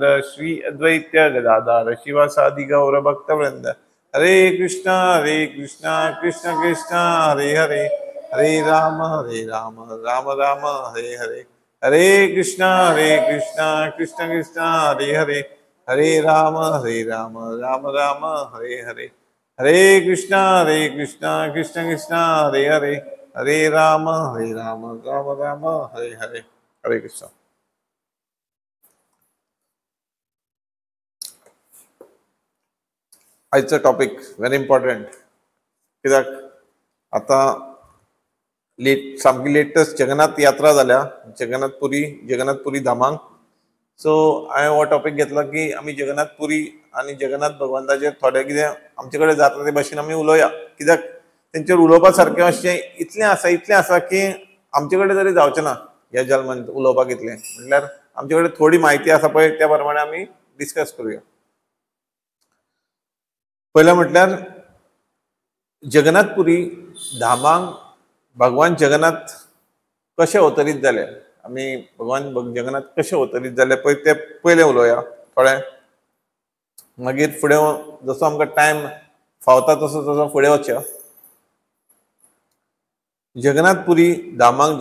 नित्यानंद श्री अद्वैत गदाधर शिवासादि गौर भक्तवृंद हरे कृष्णा कृष्ण कृष्ण हरे हरे हरे राम राम राम हरे हरे हरे कृष्णा कृष्ण कृष्ण हरे हरे हरे राम राम राम हरे हरे हरे कृष्णा कृष्ण कृष्ण हरे हरे हरे राम राम राम हरे हरे हरे कृष्ण. आजचा topic very important कित्याक आता सामकी लेटेस्ट जगन्नाथ यात्रा जाल्या जगन्नाथपुरी धामांक. सो हांवें हो टॉपिक घेतला की आमी जगन्नाथपुरी आनी जगन्नाथ भगवंताचेर थोडे कितें आमचे कडेन जाता ते भाशेन आमी उलोवया. कित्याक तेंचेर उलोवपा सारकें अशें इतलें आसा की आमचे कडेन तरी जावचें ना ह्या जल्मांत उलोवपाक इतलें. म्हटल्यार आमचे कडेन थोडी म्हायती आसा पळय त्या प्रमाणे आमी डिस्कस करुया. पयलें म्हटल्यार जगन्नाथपुरी धामांक भगवान जगन्नाथ कशे अवतरीत जाले, आमी भगवान जगन्नाथ कशे अवतरीत जाले पळय ते पयलें उलोवया थोडें. मागीर फुडें जसो आमकां टायम फावता तसो फुडें वचया. जगन्नाथपुरी धामांक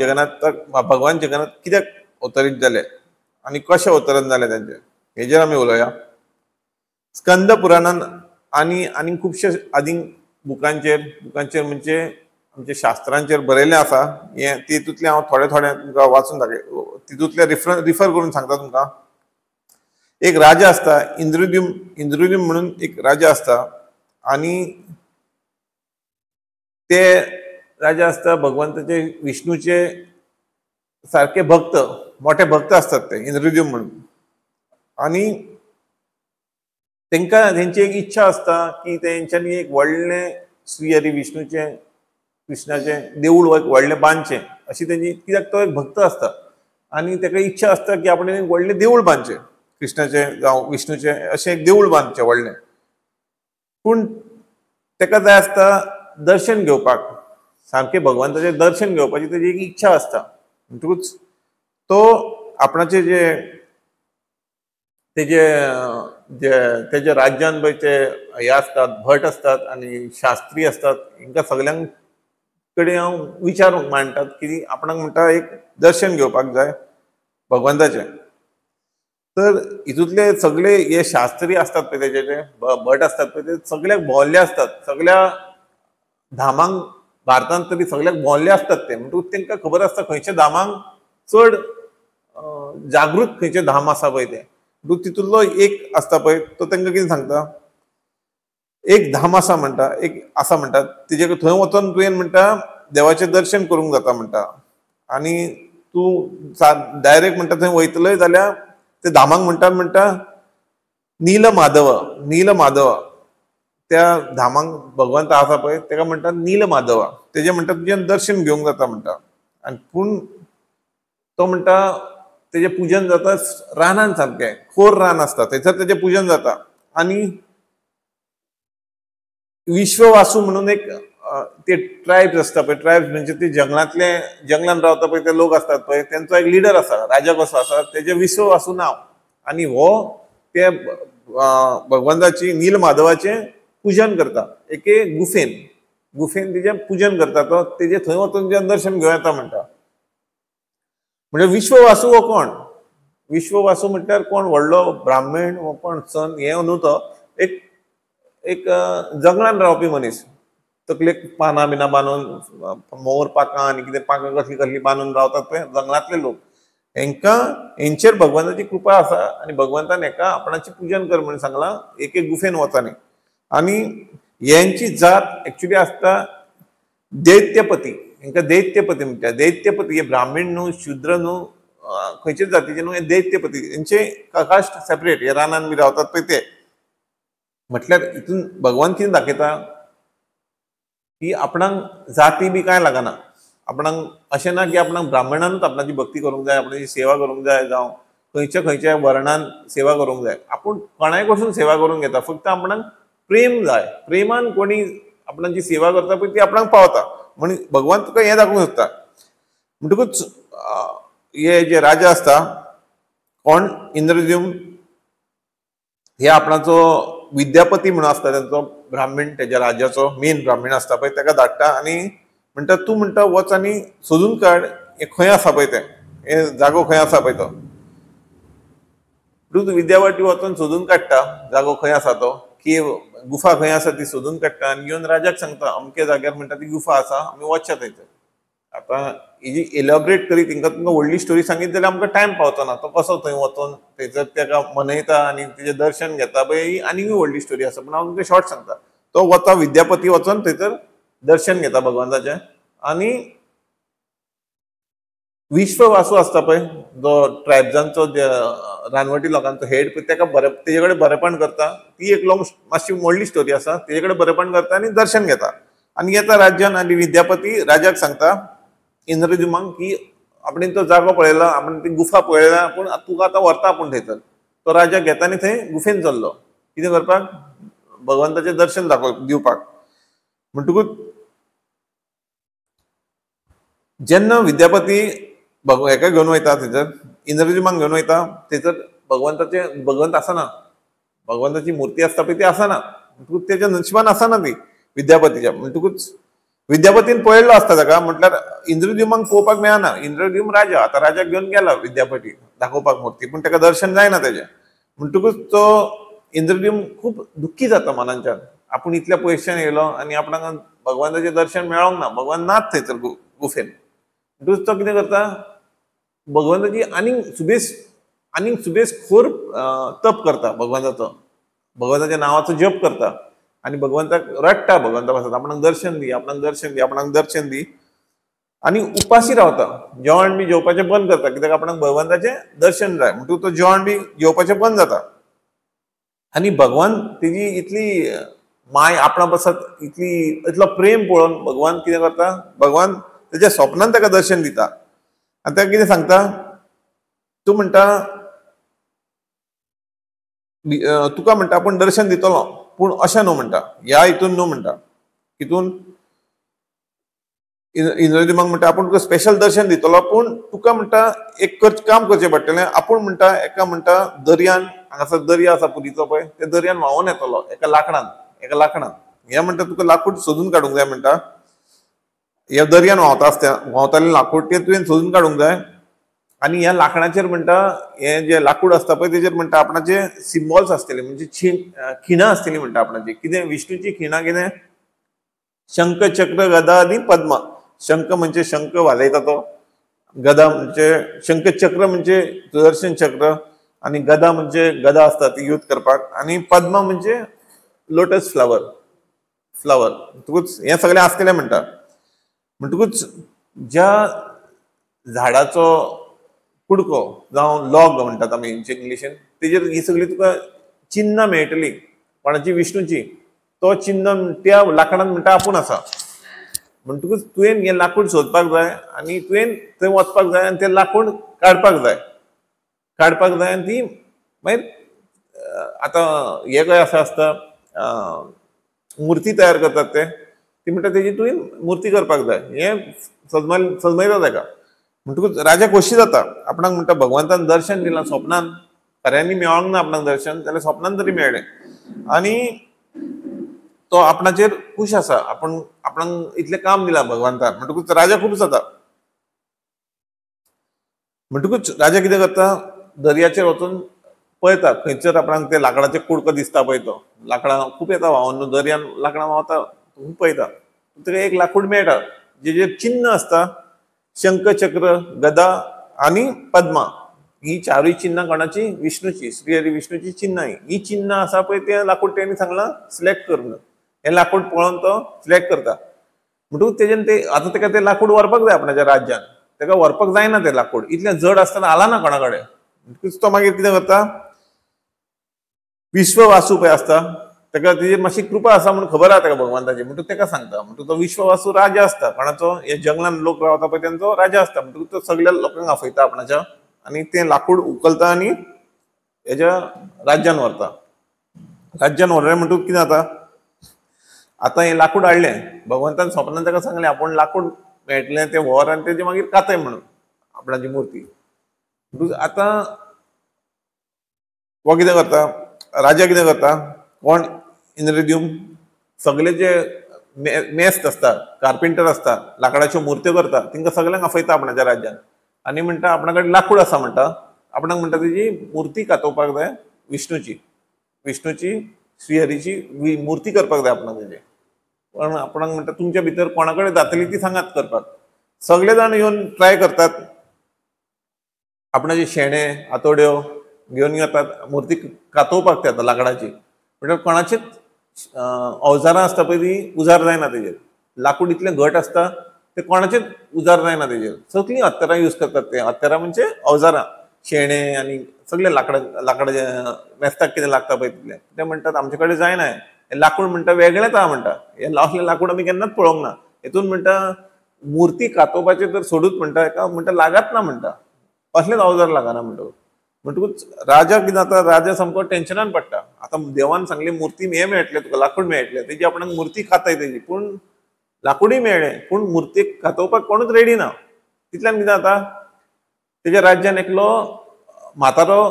भगवान जगन्नाथ कित्याक अवतरीत जाले आनी कशें अवतरण जालें तेंचें हेजेर आमी उलोवया. स्कंद पुराणान आनी खुबशे आदीं बुकांचेर म्हणजे आमच्या शास्त्रांचेर बरयल्लें आसा. हें तितूंतलें हांव थोडें तुमकां वाचून तितूंतलें रिफर करून सांगता तुमकां. एक राजा आसता इंद्रुद्युम्न म्हणून एक राजा आसता आनी ते राजा आसता भगवंताचे विष्णूचे सारके मोठे भक्त आसतात ते इंद्रुद्युम्न म्हणून. आनी तेंची एक इच्छा आसता की तेंच्यांनी एक व्हडलें श्री विष्णूचें कृष्णाचें देवूळ व्हडलें बांदचें अशी तेंची. कित्याक तो एक भक्त आसता आनी ताका इच्छा आसता की आपण एक व्हडलें देवूळ बांदचें कृष्णाचें जावं विष्णूचें अशें एक देवूळ बांदचें व्हडलें. पूण ताका जाय आसता दर्शन घेवपाक, सारकें भगवंताचें दर्शन घेवपाची तेजी एक इच्छा आसता. म्हणटकूच तो आपणाचे तेजे राज्यान पळय ते हे आसतात भट आसतात आनी शास्त्री आसतात हांकां सगल्यांक कडेन हांव विचार मांडटात की आपणाक म्हणटा एक दर्शन घेवपाक जाय भगवंताचें. तर हितूंतले सगळे हे शास्त्री आसतात पळय तेजे भट आसतात पळय ते सगळ्याक भोंवल्ले आसतात. सगळ्या धामांक भारतांत तरी सगळ्याक भोंवल्ले आसतात ते. म्हणटकूच तांकां खबर आसता खंयच्या धामांक चड जागृत खंयचें धाम आसा पळय तें. तितूंतलो एक आसता पळय तो तांकां कितें सांगता, एक धाम आसा म्हणटा तेजे थंय वचोन तुवें म्हणटा देवाचें दर्शन करूंक जाता म्हणटा. आनी तूं डायरेक्ट म्हणटा थंय वयतलय जाल्यार ते धामांक म्हणटा नीलमाधव त्या धामांक भगवंत आसा पळय ताका म्हणटा नीलमाधवा. तेजे म्हणटा तुजें दर्शन घेवंक जाता म्हणटा. आनी पूण तो म्हणटा तेजें पुजन जाता रानान, सारकें खोर रान आसता थंयसर तेजें पुजन जाता. आनी विश्ववासू म्हणून एक ते ट्रायब्स आसता पळय, ट्रायब्स म्हणजे ते जंगलान रावता पळय ते लोक आसतात पळय तेंचो एक लिडर आसा, राजा कसो आसा, तेजें विश्ववासू नांव. आनी हो ते भगवंताची नीलमाधवाचें पुजन करता एके गुफेन तेजें पुजन करता. तो तेजे थंय वचून तेजें दर्शन घेवं येता म्हणटा. म्हणजे विश्ववासू हो कोण? विश्ववासू म्हटल्यार कोण? व्हडलो ब्राह्मण हो कोण सन हे न्हू तो, एक जंगलान रावपी मनीस. तकलेक पानां बिनां बांदून मोर पाखां आनी कितें पाखां कसलीं बांदून रावतात पळय जंगलांतले लोक. हेंचेर भगवंताची कृपा आसा आनी भगवंतान हेका आपणाचें पुजन कर म्हणून सांगलां एक गुफेन वचांनी. आनी हेंची जात एक्चुली आसता दैत्यपती. हांकां दैत्यपती म्हणटा. दैत्यपती हे ब्राह्मण न्हू, शुद्र न्हू, खंयचेच जातीचे न्हू, हे दैत्यपती. हेंचे कास्ट सेपरेट, हे रानान बी रावतात पळय ते. म्हटल्यार हितून भगवान कितें दाखयता की आपणाक जाती बी कांय लागना. आपणाक अशें ना की आपणाक ब्राह्मणानूच आपणाची भक्ती करूंक जाय, आपणाची सेवा करूंक जाय, जावं खंयच्या वर्णान सेवा करूंक जाय. आपूण कोणाय कडसून सेवा करूंक घेता. फक्त आपणाक प्रेम जाय. प्रेमान कोणी आपणाची सेवा करता पळय ती आपणाक पावता. म्हणून भगवान तुका हें दाखोवंक सोदता. म्हणटकूच हे जे राजा आसता कोण इंद्रद्युम्न हे आपणाचो विद्यापती म्हणून असता त्यांचो ब्राह्मण त्याच्या राज्याचो मेन ब्राह्मण असता पळय ताका धाडटा आनी म्हणटा तूं म्हणटा वच आनी सोदून काड हे खंय आसा पळय तें हे जागो खंय आसा पळय तो विद्यापती वचून सोदून काडटा जागो खंय आसा तो की गुफा खंय आसा ती सोदून काडटा आनी घेवन राजाक सांगता अमके जाग्यार म्हणटा ती गुफा आसा आमी वचच्या थंयसर. आता ही एलॉबरेट करीत तुमकां व्हडली स्टोरी सांगीत जाल्यार आमकां टायम पावचो ना तो कसो थंय वचून थंयसर ताका मनयता आनी तेजें दर्शन घेता पळय ही आनीकूय व्हडली स्टोरी आसा पूण हांव तुमकां शॉर्ट सांगता. तो वता विद्यापती वचून थंयसर दर्शन घेता भगवंताचें आनी विश्ववासू असता पळय जो ट्रायब्जांचो रानवटी लोकांचो हेड पळय ताका तेजे कडेन बरेपण करता ती एक मातशी व्हडली स्टोरी आसा तेजे कडेन बरेपण करता आनी दर्शन घेता आनी येता राज्यान आनी विद्यापती राजाक सांगता इंद्रद्युम्नाक की आपण तो जागो पळयला आपण ती गुफा पळयला पूण तुका आतां व्हरता आपूण थंयसर. तो राजा घेता आनी थंय गुफेन चल्लो कितें करपाक भगवंताचें दर्शन दिवपाक. म्हणटकूच जेन्ना विद्यापती हेका घेवन वयता थंयसर इंद्रद्युम्नाक घेवन वयता थंयसर भगवंत आसना भगवंताची मुर्ती आसता पळय ती आसना म्हणटकूच तेच्या नशिबान आसना ती विद्यापतीच्या. म्हणटकूच विद्यापतीन पळयल्लो आसता ताका म्हटल्यार इंद्रद्युम्नाक पळोवपाक मेळना. इंद्रद्युम्न राजा आतां राजाक घेवन गेला विद्यापती दाखोवपाक मुर्ती पूण ताका दर्शन जायना तेजें. म्हणटकूच तो इंद्रद्युम्न खूब दुख्खी जाता मनांच्यान आपूण इतल्या पयशान येयलो आनी आपणाक भगवंताचें दर्शन मेळोंक ना भगवान नात थंयसर गुफेन. म्हणटकूच तो कितें करता भगवंताची आनीक सुबेज खोर तप करता भगवंताच्या नांवाचो जप करता आनी भगवंताक रडटा भगवंता पासत आपणाक दर्शन दी आपणाक दर्शन दी आपणाक दर्शन दी आनी उपाशी रावता. जेवण बी जेवपाचें बंद करता कित्याक आपणाक भगवंताचें दर्शन जाय म्हणटकूच तो जेवण बी जेवपाचें बंद जाता. आनी भगवान तेजी इतली माय आपणा पासत इतलो प्रेम पळोवन भगवान कितें करता भगवान तेज्या स्वप्नान ताका दर्शन दिता आनी ताका कितें सांगता तूं म्हणटा तुका म्हणटा आपूण दर्शन दितलो पूण अशें न्हू म्हणटा ह्या हितून न्हू म्हणटा हितून इंद्रद्युम्नाक म्हणटा आपूण तुका स्पेशल दर्शन दितलो पूण तुका म्हणटा एक काम करचें पडटलें आपूण म्हणटा एका म्हणटा दर्यान हांगासर दर्या आसा पुरीचो पळय त्या दर्यान व्हांवून येतलो एका लाकडान हे म्हणटा तुका लाकूड सोदून काडूंक जाय म्हणटा ह्या दर्यान व्हांवतालें लाकूड तें तुवें सोदून काडूंक जाय आनी ह्या लाकडाचेर म्हणटा हें जें लाकूड आसता पळय तेजेर म्हणटा आपणाचे सिम्बॉल्स आसतले म्हणजे खिणां आसतलीं म्हणटा आपणाची कितें विष्णूची खिणां कितें शंख चक्र गदा आनी पद्मा. शंख म्हणजे शंख वाजयता तो गदा म्हणजे शंख चक्र म्हणजे सुदर्शन चक्र आनी गदा म्हणजे गदा आसता ती यूज करपाक आनी पद्मा म्हणजे लोटस फ्लावर म्हणटकूच हें सगळें आसतलें म्हणटा. म्हणटकूच ज्या झाडाचो कुडको जावं लॉग म्हणटात आमी इंग्लिशीन तेजेर ही सगळी तुका चिन्नां मेळटली कोणाची विष्णूची तो चिन्ह त्या लाकडान म्हणटा आपूण आसा. म्हणटकूच तुवें हें लाकूड सोदपाक जाय आनी तुवें थंय वचपाक जाय आनी तें लाकूड काडपाक जाय आनी ती मागीर आतां हे खंय आसता मुर्ती तयार करतात ती म्हणटा तेजी तुवें मुर्ती करपाक जाय हें सजमयता ताका. म्हणटकूच राजा खोशी जाता आपणाक म्हणटा भगवंतान दर्शन दिलां स्वप्नान खऱ्यांनी मेळोंक ना आपणाक दर्शन जाल्यार स्वप्नान तरी मेळ्ळें आनी तो आपणाचेर खूश आसा आपणाक इतलें काम दिलां भगवंतान. म्हणटकूच राजा खूब जाता. म्हणटकूच राजा कितें करता दर्याचेर वचून पळयता खंयसर आपणाक ते लाकडाचे कुडको दिसता पळय तो लाकडां खूब येता व्हांवून न्हू दर्यान लाकडां व्हांवता खूब पळयता ताका एक लाकूड मेळटा जेजेर चिन्ह आसता शंख चक्र गदा आनी पद्मा ही चारूय चिन्हां कोणाची विष्णूची श्री हरी विष्णूची चिन्हां ही चिन्हां आसा पळय तें लाकूड तेणी सांगलां सिलेक्ट कर म्हणून हें लाकूड पळोवन तो सिलेक्ट करता. म्हणटकूच तेजेन ते आतां ताका तें लाकूड व्हरपाक जाय आपणाच्या राज्यान ताका व्हरपाक जायना तें लाकूड इतलें जड आसतना आलाना कोणा कडेन. म्हणटकूच तो मागीर कितें करता विश्ववासू पळय आसता ताका तेजेर मातशी कृपा आसा म्हणून खबर आहा ताका भगवंताची म्हणटकूच ताका सांगता म्हणटकूच तो विश्ववासू राजा आसता कोणाचो हे जंगलान लोक रावता पळय तेंचो राजा आसता. म्हणटकूच तो सगळ्या लोकांक आपयता आपणाच्या आनी तें लाकूड उखलता आनी हेज्या राज्यान व्हरता. राज्यान व्हरलें म्हणटकूच कितें जाता आतां हें लाकूड हाडलें भगवंतान स्वप्नान ताका सांगलें आपूण लाकूड मेळटलें तें व्हर आनी तेजें मागीर कातय म्हणून आपणाची मुर्ती. आतां हो कितें करता राजा कितें करता, कोण इंद्रद्युम्न सगळे जे मेस्त असता, कार्पेंटर असता, लाकडाच्यो मुर्त्यो करता, तांकां सगळ्यांक आपयता आपणाच्या राज्यान आनी म्हणटा आपणा कडेन लाकूड आसा म्हणटा, आपणाक म्हणटा तेजी मुर्ती कातोवपाक जाय विष्णूची श्रीहरीची मुर्ती करपाक जाय आपणाक तेजी. पण आपणाक म्हणटा तुमच्या भितर कोणा कडेन जातली ती सांगात करपाक. सगळे जाण येवन ट्राय करतात, आपणाचे शेणे आतोड्यो घेवन येतात, मुर्ती कातोवपाक ते येता लाकडाची. म्हणजे कोणाचेच अवजारां आसता पळय ती उजार जायना तेजेर. लाकूड इतलें घट आसता ते कोणाचेच उजार जायना तेजेर. सगळीं हत्यारां यूज करतात ते. हत्यारां म्हणजे अवजारां, शेणे आनी सगळे लाकडाचे मेस्ताक कितें लागता पळय तितलें. ते म्हणटात आमचे कडेन जायना हें लाकूड म्हणटा वेगळेंच आहा म्हणटा. हें असलें लाकूड आमी केन्नाच पळोवंक ना. हेतून म्हणटा मुर्ती कातोवपाचें तर सोडूच म्हणटा हेका म्हणटा लागत ना म्हणटा. असलेच अवजार लागना म्हणटकूच. म्हणटकूच राजा कितें जाता, राजा सामको टेन्शनान पडटा. आतां देवान सांगलें मुर्ती हें मेळटलें तुका, लाकूड मेळटलें, तेजी आपणाक मुर्ती खाताय तेजी. पूण लाकूडय मेळ्ळें, पूण मुर्तीक कातोवपाक कोणूच रेडी ना. तितल्यान कितें जाता, तेज्या राज्यान एकलो म्हातारो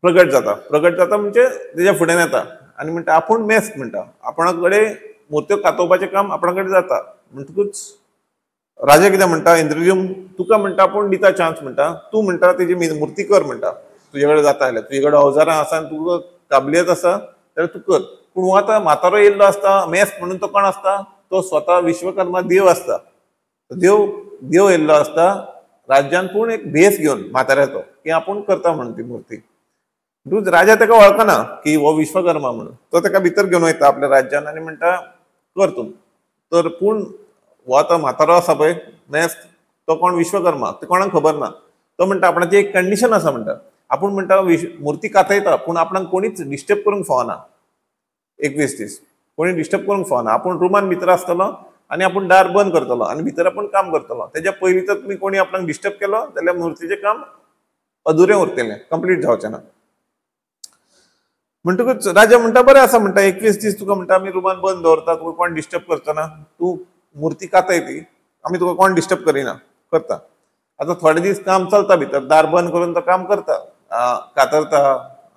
प्रगट जाता म्हणजे तेज्या फुड्यान येता आनी म्हणटा आपूण मेस्त म्हणटा, आपणा कडेन मुर्त्यो कातोवपाचें काम आपणा कडेन जाता. म्हणटकूच राजा कितें म्हणटा, इंद्रद्युम्न तुका म्हणटा आपूण दिता चान्स म्हणटा, तूं म्हणटा तेजी मुर्ती कर म्हणटा. तुजे कडेन जाता जाल्यार, तुजे कडेन अवजारां आसा आनी तुका काबलियत आसा जाल्यार तूं कर. पूण हो आतां म्हातारो येयल्लो आसता मेस्त म्हणून तो कोण आसता, तो स्वता विश्वकर्मा देव आसता. देव येयल्लो आसता राज्यान, पूण एक भेस घेवन म्हाताऱ्याचो की आपूण करता म्हणून ती मुर्ती. राजा ताका वळखना की हो विश्वकर्मा म्हणून. तो ताका भितर घेवन वयता आपल्या राज्यान आनी म्हणटा कर तूं. तर पूण हो आतां म्हातारो आसा पळय मेस्त, तो कोण विश्वकर्मा ते कोणाक खबर ना. तो म्हणटा आपणाची एक कंडिशन आसा म्हणटा, आपूण म्हणटा मुर्ती कातयता पूण आपणाक कोणीच डिस्टर्ब करूंक फावना 21 दीस. कोणी डिस्टर्ब करूंक फावना. आपूण रुमान भितर आसतलो आनी आपूण दार बंद करतलो आनी भितर आपूण काम करतलो. तेज्या पयलीं तर तुमी कोणी आपणाक डिस्टर्ब केलो जाल्यार मुर्तीचें काम अधुरें उरतलें, कंप्लीट जावचें ना. म्हणटकूच राजा म्हणटा बरें आसा म्हणटा, 21 दीस तुका म्हणटा आमी रुमान बंद दवरता, तुका कोण डिस्टर्ब करचो ना, तूं मुर्ती कातय ती, आमी तुका कोण डिस्टर्ब करिना, करता. आतां थोडे दीस काम चलता भितर, दार बंद करून तो काम करता, कातरता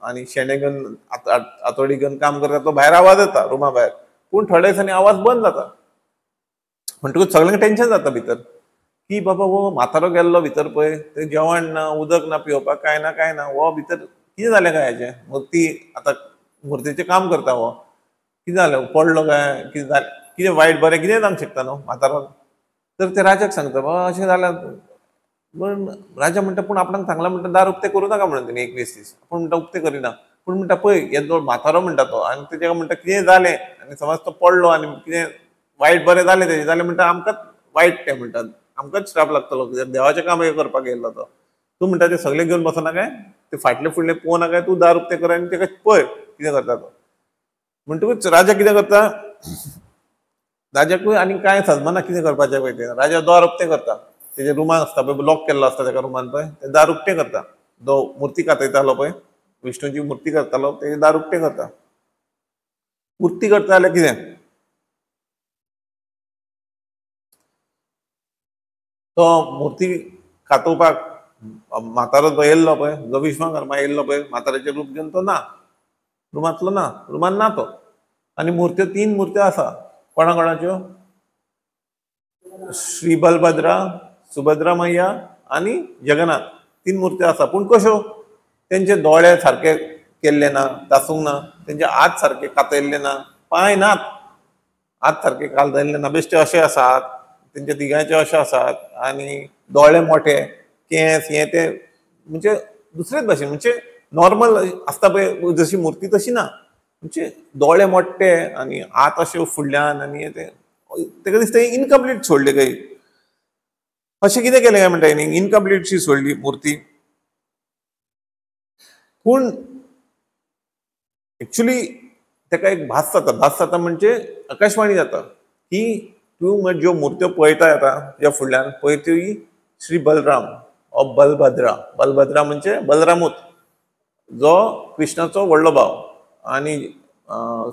आनी शेणे घेवन आतोडी घेवन काम करता. तो भायर आवाज येता रुमा भायर, पूण थोड्या दिसांनी आवाज बंद जाता. म्हणटकूच सगळ्यांक टेन्शन जाता भितर की बाबा हो म्हातारो गेल्लो भितर पळय, ते जेवण ना, उदक ना पिवपाक, कांय ना, हो भितर कितें जालें काय हेजें. मुर्ती आतां मुर्तीचें काम करता हो, कितें जालें, पडलो काय, कितें जालें, कितें वायट बरें कितें जावंक शकता न्हू म्हातारो. तर ते राजाक सांगता बाबा अशें जालें. पण राजा म्हणटा पूण आपणाक सांगला म्हणटा दार उक्तें करूं नाका म्हणून तेणी 21 दीस. पूण म्हणटा उक्तें करिना. पूण म्हणटा पळय येदो म्हातारो म्हणटा तो आनी तेजेका म्हणटा कितें जालें आनी समज तो पडलो आनी कितें वायट बरें जालें तेजें जाल्यार म्हणटा आमकांच वायट तें म्हणटात, आमकांच श्राप लागतलो, देवाचें काम हे करपाक येयल्लो तो. तूं म्हणटा तें सगळें घेवन बसना काय, ते फाटलें फुडलें पळोवना काय, तूं दार उक्तें कर आनी तेका पळय कितें करता तो. म्हणटकूच राजा कितें करता, राजाकूय आनी कांय सजमना कितें करपाचें पळय तें. राजा दार उक्तें करता, तेजे रुमान आसता पळय, लॉक केल्लो आसता तेका रुमान पळय, तें दार उक्तें करता. जो मुर्ती कातयतालो पळय, विष्णूची मुर्ती करतालो तेजें दार उक्तें करता. मुर्ती करता जाल्यार कितें, तो मुर्ती कातोवपाक म्हातारो जो येयल्लो पळय, जो विश्वकर्मा येयल्लो पळय म्हाताऱ्याचें रूप घेवन, तो ना रुमांतलो, ना रुमान ना तो. आनी मुर्त्यो 3 मुर्त्यो आसा कोणाच्यो, श्री बलभद्रा, सुभद्रा मैया आनी जगन्नाथ. 3 मुर्त्यो आसा. पूण कश्यो, तेंचे दोळे सारके केल्ले ना, दासूंक ना, तेंचे हात सारके कातयल्ले ना, पांय नात, हात सारके कातयल्ले ना, बेश्टे अशे आसात, तेंचे तिगांयचे अशे आसात आनी दोळे मोठे, केंस हे ते म्हणजे दुसरेच भाशेन, म्हणजे नॉर्मल आसता पळय जशी मुर्ती तशी ना. म्हणजे दोळे मोठे आनी हात अशे फुडल्यान आनी ते तेका दिसता इनकम्प्लीट सोडली काय. अशें कितें केलें काय म्हणटा हेणी, इनकम्प्लीट शी सोडली मुर्ती. पूण एक्चुअली ताका एक भास जाता म्हणजे आकाशवाणी जाता की तूं ज्यो मुर्त्यो पळयता येता ज्या फुडल्यान पळय ती श्री बलराम ओ बलभद्रा म्हणजे बलरामूत, जो कृष्णाचो व्हडलो भाव, आनी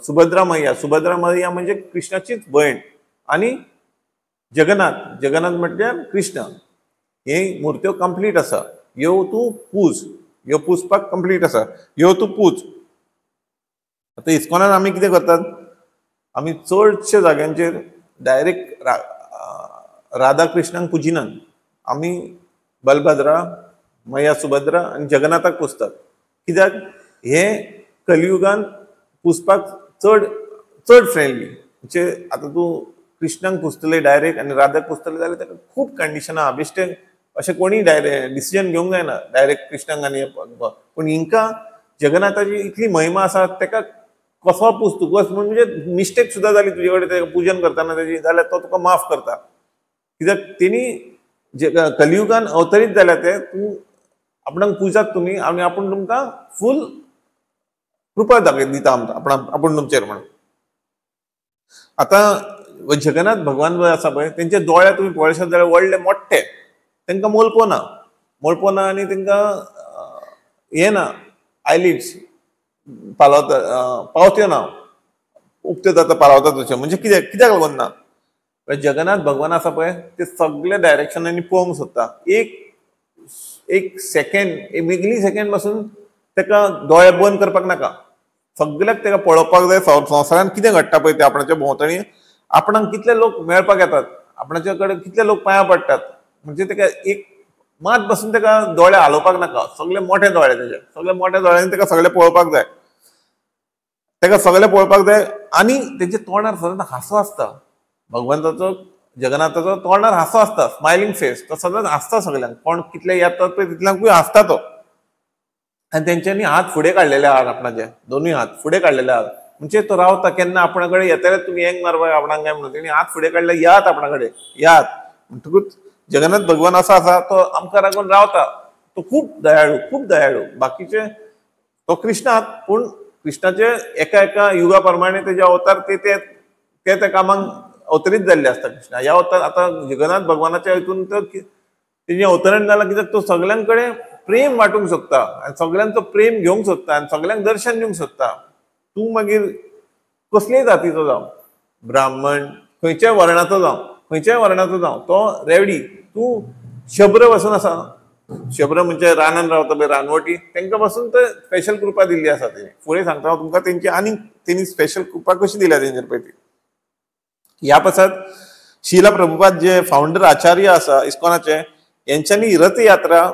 सुभद्रा मैया म्हणजे कृष्णाचीच भयण, आनी जगन्नाथ म्हटल्यार कृष्ण. हे मुर्त्यो कंप्लीट आसा. ह्यो तूं पूज, ह्यो पुजपाक कंप्लीट आसा, ह्यो तूं पूज. आतां इस्कॉनान आमी कितें करतात, आमी चडशे जाग्यांचेर डायरेक्ट राधा कृष्णांक पुजिनात. आमी बलभद्रा, मैया सुभद्रा आनी जगन्नाथाक पुजतात. कित्याक हे कलियुगान पुजपाक चड चड फ्रेंडली. म्हणजे आतां तूं कृष्णांक पुजतले डायरेक्ट आनी राधाक पुजतले जाल्यार ताका खूब कंडिशनां आहा. बेश्टें अशें कोणीय डायरेक्ट डिसिजन घेवंक जायना डायरेक्ट कृष्णांक आनी पूण हिंकां जगन्नाथाची इतली महिमा आसा, ताका कसो पूज तूं कस म्हणजे मिस्टेक सुद्दां जाली तुजे कडेन ताका पुजन करतना तेजी जाल्यार तो तुका माफ करता. कित्याक तेणी कलियुगान अवतरीत जाल्यार ते तूं आपणाक पुजात तुमी आनी आपूण तुमकां फूल कृपा दिता आपूण तुमचेर म्हणून. आतां जगन्नाथ भगवान जो आसा पळय तेंचे दोळे तुमी पळयशात जाल्यार व्हडले मोठे, तांकां मोलपो ना आनी तांकां हें ना आयलिड्स पावत्यो ना, उक्त्यो जाता पालवता तशें. म्हणजे कित्याक लागून ना, जगन्नाथ भगवान आसा पळय ते सगळे डायरेक्शनांनी पळोवंक सोदता. एक सेकंड, एक मिली सेकंड पासून ताका दोळे बंद करपाक नाका. सगळ्याक ताका पळोवपाक जाय संवसारान कितें घडटा पळय ते आपणाच्या भोंवतणी. आपणाक कितले लोक मेळपाक येतात, आपणाच्या कडेन कितले लोक पांयां पडटात. म्हणजे ताका एक मात पासून ताका दोळे हालोवपाक नाका. सगळे मोठे दोळे ताचे, सगळे मोठ्या दोळ्यांनी ताका सगळे पळोवपाक जाय. ताका सगळे पळोवपाक जाय आनी तेच्या तोंडार सदांच हांसो आसता. भगवंताचो जगन्नाथाचो तोंडार हांसो आसता, स्मायलिंग फेस. तो सदांच हांसता सगळ्यांक. कोण कितले येतात पळय तितल्यांकूय हांसता तो. आनी तेंच्यांनी हात फुडें काडलेले आहात आपणाचे, दोनूय हात फुडें काडलेले आहात. म्हणजे तो रावता केन्ना आपणा कडेन येतले तुमी हेंग मारपाक आपणाक काय म्हणून. तेणी हात फुडें काडले, यात आपणा कडेन यात म्हणटकूच जगन्नाथ भगवान असो आसा तो आमकां लागून रावता. तो खूब दयाळू. बाकीचे तो कृष्णात, पूण कृष्णाचे एका युगा प्रमाणे तेजे अवतार ते कामाक अवतरीत जाल्ले आसता. कृष्णा ह्या अवतार आतां जगन्नाथ भगवानाच्या हितून तर तेजें अवतरण जालां कित्याक तो सगळ्यां कडेन प्रेम वांटूंक सोदता आनी सगळ्यांचो प्रेम घेवंक सोदता आनी सगळ्यांक दर्शन दिवंक सोदता. तूं मागीर कसलेय जातीचो जावं, ब्राह्मण खंयच्याय वर्णाचो जावं तो रेवडी. तूं शब्र पासून आसा, शब्र म्हणजे रानान रावता पळय रानवटी, तांकां पासून तर स्पेशल कृपा दिल्ली आसा. तेणी फुडें सांगता हांव तुमकां तेंची आनी तेणी स्पेशल कृपा कशी दिल्या तेंचेर पळय ती. ह्या पासात शिला प्रभुपाद जे फाउंडर आचार्य आसा इस्कॉनाचे, यांच्यांनी रथयात्रा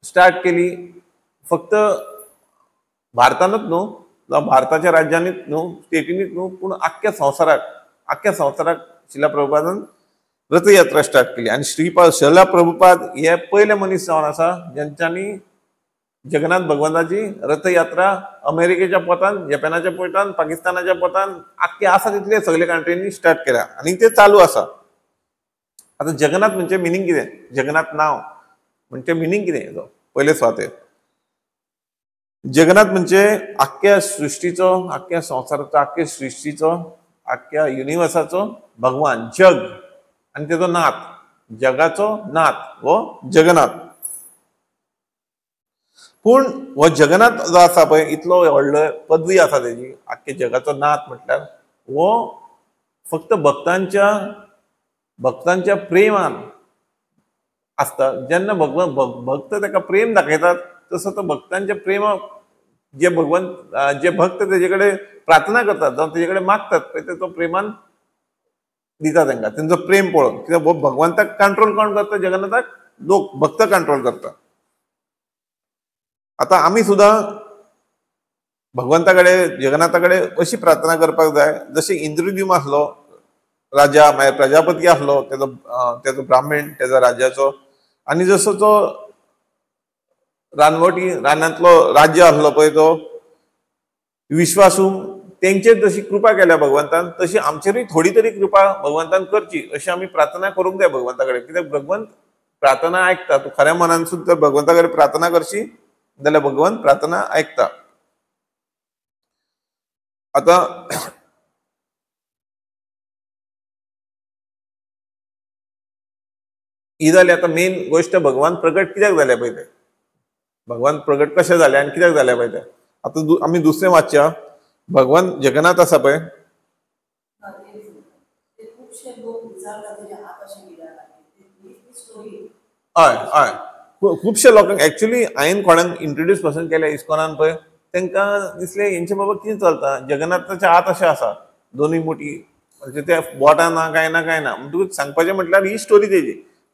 स्टार्ट केली. फक्त भारतानूच न्हू जावं भारताच्या राज्यांनीच न्हू, स्टेटीनीच न्हू, पूण आख्ख्या संवसाराक शिला प्रभुपादान रथयात्रा स्टार्ट केली. आनी शिला प्रभुपाद हे पयले मनीस जावन आसा जेंच्यांनी जगन्नाथ भगवंताची रथयात्रा अमेरिकेच्या पोतान, जपानाच्या पोतान, पाकिस्तानाच्या पोतान आख्खे आसा तितले सगळे कंट्रींनी स्टार्ट केल्या आनी ते चालू आसा. आतां जगन्नाथ म्हणजे मिनींग कितें, जगन्नाथ नांव म्हणजे मिनींग कितें हेजो पयले सुवातेर. जगन्नाथ म्हणजे आख्ख्या सृश्टीचो, आख्ख्या संवसाराचो, आख्ख्या सृश्टीचो, आख्ख्या युनिवर्साचो भगवान, जग आनी तेजो नाथ, जगाचो नाथ हो जगन्नाथ. पूण हो जगन्नाथ जो आसा पळय इतलो व्हडलो पदवी आसा तेजी, आख्ख्या जगाचो नाथ म्हटल्यार हो फक्त भक्तांच्या प्रेमान आसता. जेन्ना भक्त ताका प्रेम दाखयतात तसो तो भक्तांच्या प्रेम जे भक्त तेजे कडेन प्रार्थना करतात जावं तेजे कडेन मागतात पळय तो प्रेमान दिता तांकां तेंचो प्रेम पळोवन. कित्याक हो भगवंताक कंट्रोल कोण करता, जगन्नाथाक लोक भक्त कंट्रोल करता. आतां आमी सुद्दां भगवंता कडेन जगन्नाथा कडेन अशी प्रार्थना करपाक जाय जशी इंद्रद्युम आसलो राजा, मागीर प्रजापती आसलो तेजो ब्राह्मण तेजो राज्याचो, आनी जसो तो रानांतलो राज्य आसलो पळय तो विश्वासू, तेंचेर जशी कृपा केल्या भगवंतान तशी आमचेरूय थोडी तरी कृपा भगवंतान करची अशी आमी प्रार्थना करूंक जाय भगवंता कडेन. कित्याक भगवंत प्रार्थना आयकता. तूं खऱ्या मनानसून जर भगवंता कडेन प्रार्थना करशी जाल्यार भगवंत प्रार्थना आयकता. आतां ही जाली आतां मेन गोश्ट भगवान प्रगट कित्याक जाले पळय ते. भगवान प्रगट कशें जाले आनी कित्याक जाले पळय ते. आतां आमी दुसरें वाचया. भगवान जगन्नाथ आसा पळय हय खुबशे लोकांक एक्चुअली हांवें कोणाक इंट्रोड्यूस पासून केल्या इस्कॉनान पळय तांकां दिसलें हेंचे बाबा कितें चलता, जगन्नाथाच्या हात अशें आसा दोनूय मुठी, म्हणजे त्या बोटां ना काय ना काय ना. म्हणटकूच सांगपाचें म्हटल्यार ही स्टोरी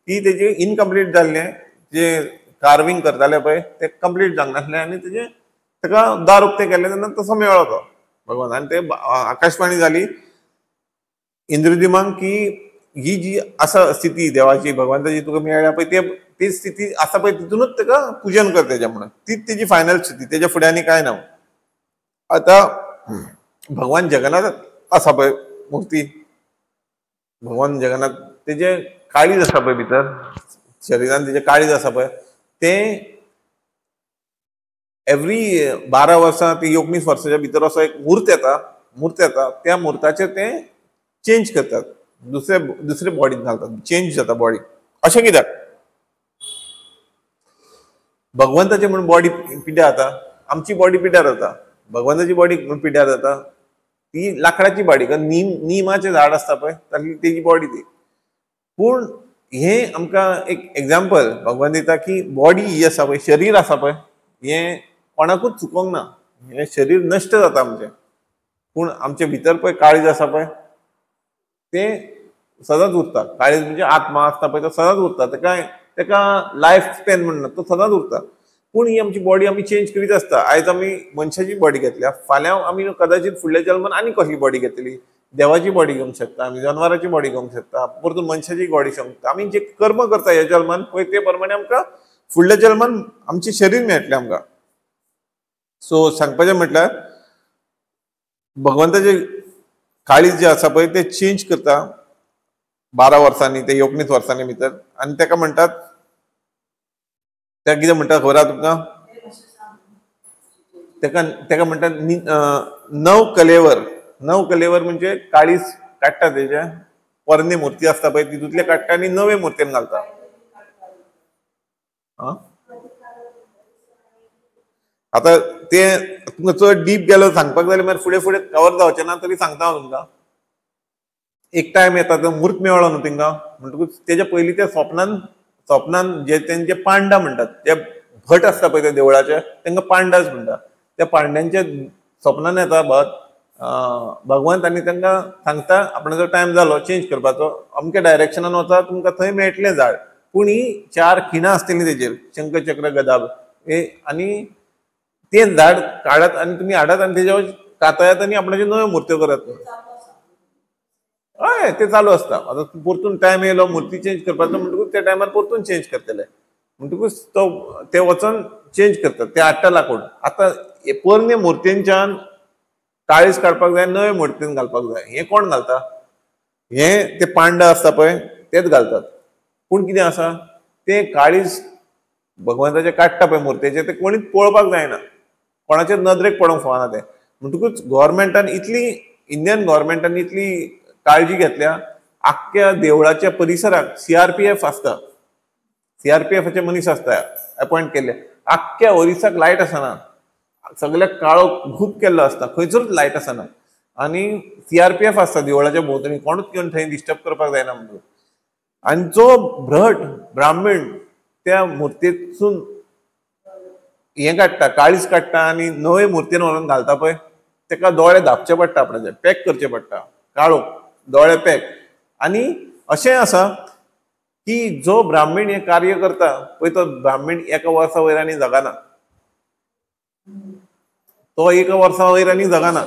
तेजी इनकम्प्लीट जाल्लें जे कार्विंग करताले पळय ते कंप्लीट जावंक नासलें आनी ताका दार उक्तें केलें तेन्ना तसो मेळ्ळो तो भगवान. आनी ते आकाशवाणी जाली इंद्रदिमांक की ही जी आसा स्थिती देवाची भगवंताची तुका मेळ्ळ्या पळय ती स्थिती आसा पळय तितूनच ताका पुजन कर तेजें म्हणून. तीच तेजी फायनल स्थिती, तेज्या फुडें आनी कांय ना. आतां भगवान जगन्नाथ आसा पळय मुर्ती, भगवान जगन्नाथ तेजे काळीज आसा पळय भितर शरिरान तेजे काळीज आसा पळय तें एवरी 12 वर्सां ते 19 वर्साच्या भितर असो एक मूर्त येता त्या मुर्ताचेर ते चेंज करतात, दुसरे बॉडीन घालतात, चेंज जाता बॉडी. अशें कित्याक भगवंताची म्हणून बॉडी पिड्ड्यार जाता, आमची बॉडी पिड्ड्यार जाता, भगवंताची बॉडी म्हणून पिड्ड्यार जाता. ती लाकडाची बॉडी, निमाचें झाड आसता पळय तेजी बॉडी ती. पूण हे आमकां एक एग्जाम्पल भगवान दिता की बॉडी ही आसा पळय, शरीर आसा पळय, हें कोणाकूच चुकोवंक ना. हें शरीर नश्ट जाता आमचें, पूण आमचे भितर पळय काळीज आसा पळय तें सदांच उरता. काळीज म्हणजे आत्मा आसता पळय तो सदांच उरता, तेका लायफ स्पॅन म्हणना, तो सदांच उरता. पूण ही आमची बॉडी आमी चेंज करीत आसता. आयज आमी मनशाची बॉडी घेतल्या, फाल्यां आमी कदाचित फुडल्या जल्मान आनी कसली बॉडी घेतली, देवाची बॉडी घेवंक शकता, आमी जनवराची बॉडी घेवंक शकता, परतून मनशाची बॉडी घेवंक शकता. आमी जे कर्म करता ह्या जल्मान पळय ते प्रमाणे आमकां फुडल्या जल्मान आमचें शरीर मेळटलें आमकां. सो सांगपाचें म्हटल्यार भगवंताचे काळीज जे आसा पळय ते चेंज करता 12 वर्सांनी ते 19 वर्सांनी भितर. आनी ताका म्हणटात, ताका कितें म्हणटा खबर आहा तुमकां? ताका म्हणटात नव कलेवर म्हणजे काळीज काडटा तेजे पोरने मुर्ती आसता पळय तितूंतले काडटा आनी नवे मुर्तेन घालता. आतां ते तुमकां चड डीप गेलो सांगपाक जाल्यार मागीर फुडें फुडें कवर जावचें ना, तरी सांगता हांव तुमकां. एक टायम येता तो मूर्त मेळ्ळो न्हू तेंकां, म्हणटकूच तेच्या पयलीं ते स्वप्नान जे तेंचे पांडा म्हणटात, जे भट आसता पळय त्या देवळाचे तांकां पांडाच म्हणटा. त्या पांड्यांच्या स्वप्नान येता भगवंत आनी तांकां सांगता आपणाचो टायम जालो चेंज करपाचो, अमके डायरेक्शनान वचा, तुमकां थंय मेळटलें झाड. पूण ही 4 खिणां आसतलीं तेजेर, शंख चक्र गदा, आनी तें झाड काडत आनी तुमी हाडात आनी तेज्या कातयात आनी आपणाच्यो नव्यो मुर्त्यो करात. हय ते चालू आसता. आतां परतून टायम येयलो मुर्ती चेंज करपाचो म्हणटकूच त्या टायमार परतून चेंज करतले, म्हणटकूच ते वचोन चेंज करतात, ते हाडटा लाकूड. आतां पोरण्या मुर्तींच्यान काळीज काडपाक जाय, नवे मुर्तीन घालपाक जाय. हें कोण घालता? हे ते पांडा आसता पळय तेच घालतात. पूण कितें आसा, ते काळीज भगवंताचे काडटा पळय मुर्तेचे ते कोणीच पळोवपाक जायना, कोणाचेच नदरेक पडोवंक फावना ते. म्हणटकूच इंडियन गव्हर्मेंटान इतली काळजी घेतल्या, आख्ख्या देवळाच्या परिसराक CRPF आसता, CRPFचे मनीस आसता अपॉइंट केल्ले. आख्ख्या ओरिसाक लायट आसना, सगळ्याक काळो खूब केल्लो आसता, खंयसरूच लायट आसना. आनी CRPF आसता देवळाच्या भोंवतणी, कोणूच येवन थंय डिस्टर्ब करपाक जायना म्हणून. आनी जो भट ब्राह्मण त्या मुर्तेसून हें काडटा, काळीज काडटा आनी नवे मुर्तेन व्हरून घालता पळय, ताका दोळे धांपचे पडटा, आपणाचे पॅक करचे पडटा, काळो दोळे पॅक. आनी अशें आसा की जो ब्राह्मण हें कार्य करता पळय तो ब्राह्मण एका वर्सा वयर आनी जगना, तो एका वर्सा वयर आनी जगना.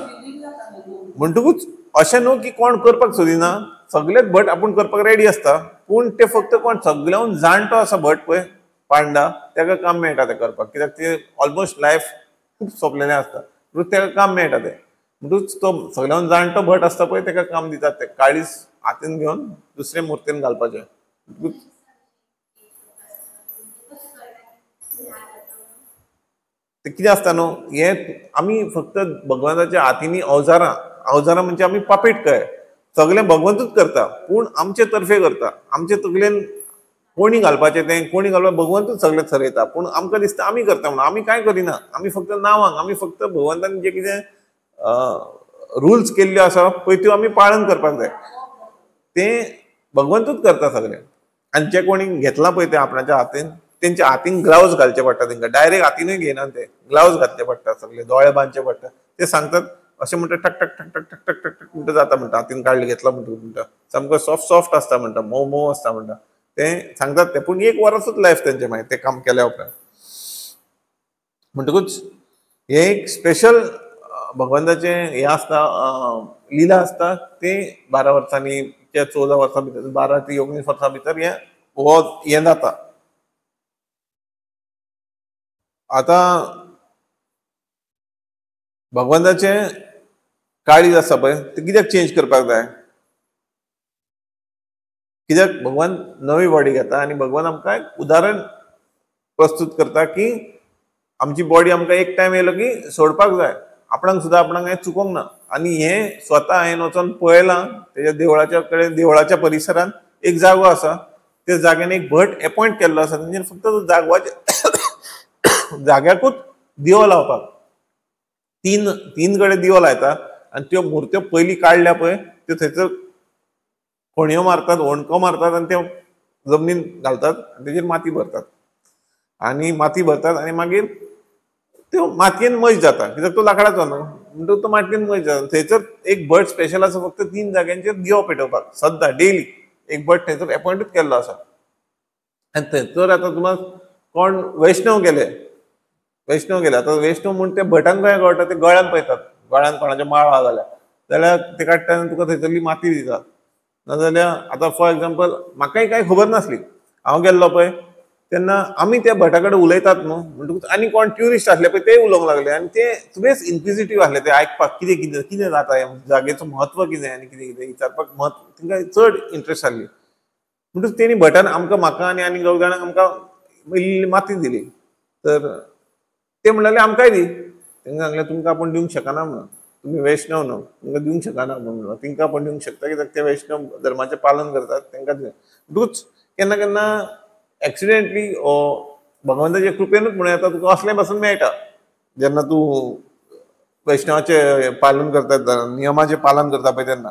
म्हणटकूच अशें न्हू की कोण करपाक सोदिना, सगळेच भट आपूण करपाक रेडी आसता, पूण ते फक्त कोण सगळ्याहून जाणटो आसा भट पळय पांडा, ताका काम मेळटा तें करपाक, कित्याक ते ऑलमोस्ट लायफ खूब सोंपलेलें आसता, ताका काम मेळटा तें. म्हणटूच तो सगळ्याहून जाणटो भट आसता पळय ताका काम दितात ते काळीज हातीन घेवन दुसरे मुर्तेन घालपाचें. ते कितें आसता न्हू, हें आमी फक्त भगवंताच्या हातींनी अवजारां म्हणजे आमी पापीट कहे, सगळें भगवंतूच करता, पूण आमचे तर्फे करता, आमचे तकलेन कोणी घालपाचें तें कोणी घालपाक भगवंतूच सगळें ठरयता. पूण आमकां दिसता आमी करता म्हणून, आमी कांय करिना, आमी फक्त नांवांक, आमी फक्त भगवंतान जें कितें रुल्स केल्ल्यो आसा पळय त्यो आमी पाळन करपाक जाय, तें भगवंतूच करता सगळें. आनी जें कोणी घेतलां पळय तें आपणाच्या हातीन तेंच्या हातीन ग्लावज घालचे पडटा, तेंकां डायरेक्ट हातीनूय घेयना ते, ग्लावज घातले पडटा, सगळे दोळे बांदचे पडटा. ते सांगतात अशें म्हणटा टक टक टक टक टक टक टक टक म्हणटा जाता म्हणटा, हातीन काडले घेतला म्हणटा सामको सॉफ्ट सॉफ्ट आसता म्हणटा, मोव मोव आसता म्हणटा. ते सांगतात ते, पूण 1 वराचूच लायफ तेंचे मागीर ते काम केल्या उपरांत. म्हणटकूच हे एक स्पेशल भगवंताचे हे आसता, लिला आसता ते 12 वर्सांनी ते 14 वर्सां भितर, 12 ते 19 वर्सां भितर हे जाता. आता भगवंताचे काळीज आसा पळय ते कित्याक चेंज करपाक जाय? कित्याक भगवान नवी बॉडी घेता आनी भगवान आमकां एक उदाहरण प्रस्तुत करता की आमची बॉडी आमकां एक टायम येयलो की सोडपाक जाय. आपणाक सुद्दां आपणाक हें चुकोंक ना. आनी हें स्वता हांवें वचोन पळयलां, तेज्या देवळाच्या कडेन, देवळाच्या परिसरांत एक जागो आसा, त्या जाग्यान एक भट अपॉयंट केल्लो आसा, तेंचेर फक्त जाग्याकूच दिवो लावपाक तीन कडेन दिवो लायता आनी त्यो मुर्त्यो पयलीं काडल्या पळय त्यो थंयसर कोणयो मारतात, होणको मारतात आनी त्यो जमनीन घालतात आनी तेजेर माती भरतात आनी मागीर त्यो मातयेन मज जाता, कित्याक तो लाकडाचो न्हू, म्हणटकूच तो मातयेन मज जाता. थंयसर एक भट स्पेशल आसा फक्त 3 जाग्यांचेर दिवो पेटोवपाक, सद्दां डेली एक भट थंयसर अपॉयंटूच केल्लो आसा. आनी थंयसर आतां तुमाक कोण वैष्णव गेले आतां वैष्णव म्हूण ते भटांक कशें कळटा, ते गळ्यान पळयतात, गळ्यान कोणाचे माळ आहा जाल्यार ते काडटा आनी तुका थंयसरली माती दितात. नाजाल्यार आतां फॉर एग्जाम्पल म्हाकाय कांय खबर नासली, हांव गेल्लो पळय तेन्ना आमी त्या भटा कडेन उलयतात न्हू, म्हणटकूच आनी कोण ट्युरिस्ट आसले पळय ते उलोवंक लागले आनी ते सगळेच इन्क्विजिटीव आसले, ते आयकपाक कितें जाता, ह्या जागेचो म्हत्व कितें आनी कितें कितें विचारपाक तांकां चड इंट्रस्ट आसली. म्हणटकूच तेणी भटान म्हाका आनी 2 जाणांक आमकां इल्ली माती दिली. तर ते म्हणलें आमकांय दी. तेंकां सांगलें तुमकां आपूण दिवंक शकना म्हणून, तुमी वैष्णव न्हू, तुमकां दिवंक शकना म्हणून. तेंकां आपूण दिवंक शकता कित्याक ते वैष्णव धर्माचें पालन करतात, तेंकां म्हणटकूच केन्ना केन्ना एक्सिडेंटली भगवंताचे कृपेनूच म्हणूं येता तुका असलें पासून मेळटा जेन्ना तूं वैष्णवाचे पालन करता, नियमाचें पालन करता पळय तेन्ना.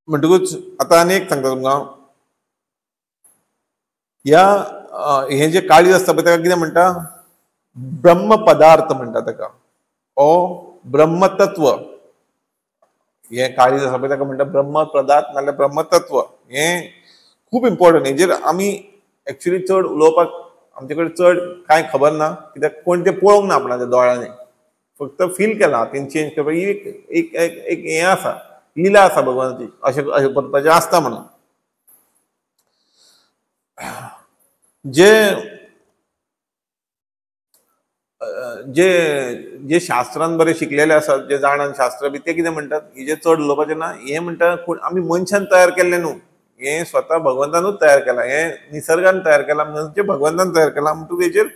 म्हणटकूच आतां आनी एक सांगता तुमकां, हे जे काळीज आसता पळय ताका कितें म्हणटा, ब्रह्म पदार्थ म्हणटा ताका, ब्रह्मतत्व. हे काळीज आसा पळय ताका म्हणटा ब्रह्म पदार्थ नाल्यार ब्रह्मतत्व. हें खूब इम्पॉर्टंट. हेजेर आमी एक्चुली चड उलोवपाक आमचे कडेन चड कांय खबर ना, कित्याक कोण ते पळोवंक ना आपणाच्या दोळ्यांनी, फक्त फील केलां हातीन चेंज करपाक. ही एक हें आसा, लिला आसा भगवानाची, अशें करपाचें आसता म्हणून. जे शास्त्रांत बरें शिकलेले आसात, जे जाणात शास्त्र बी, ते कितें म्हणटात, हेजेर चड उलोवपाचें ना. हे म्हणटा आमी मनशान तयार केल्लें न्हू, हे स्वता भगवंतानूच तयार केलां, हे निसर्गान तयार केलां, म्हणजे भगवंतान तयार केलां. म्हणटकूच हेजेर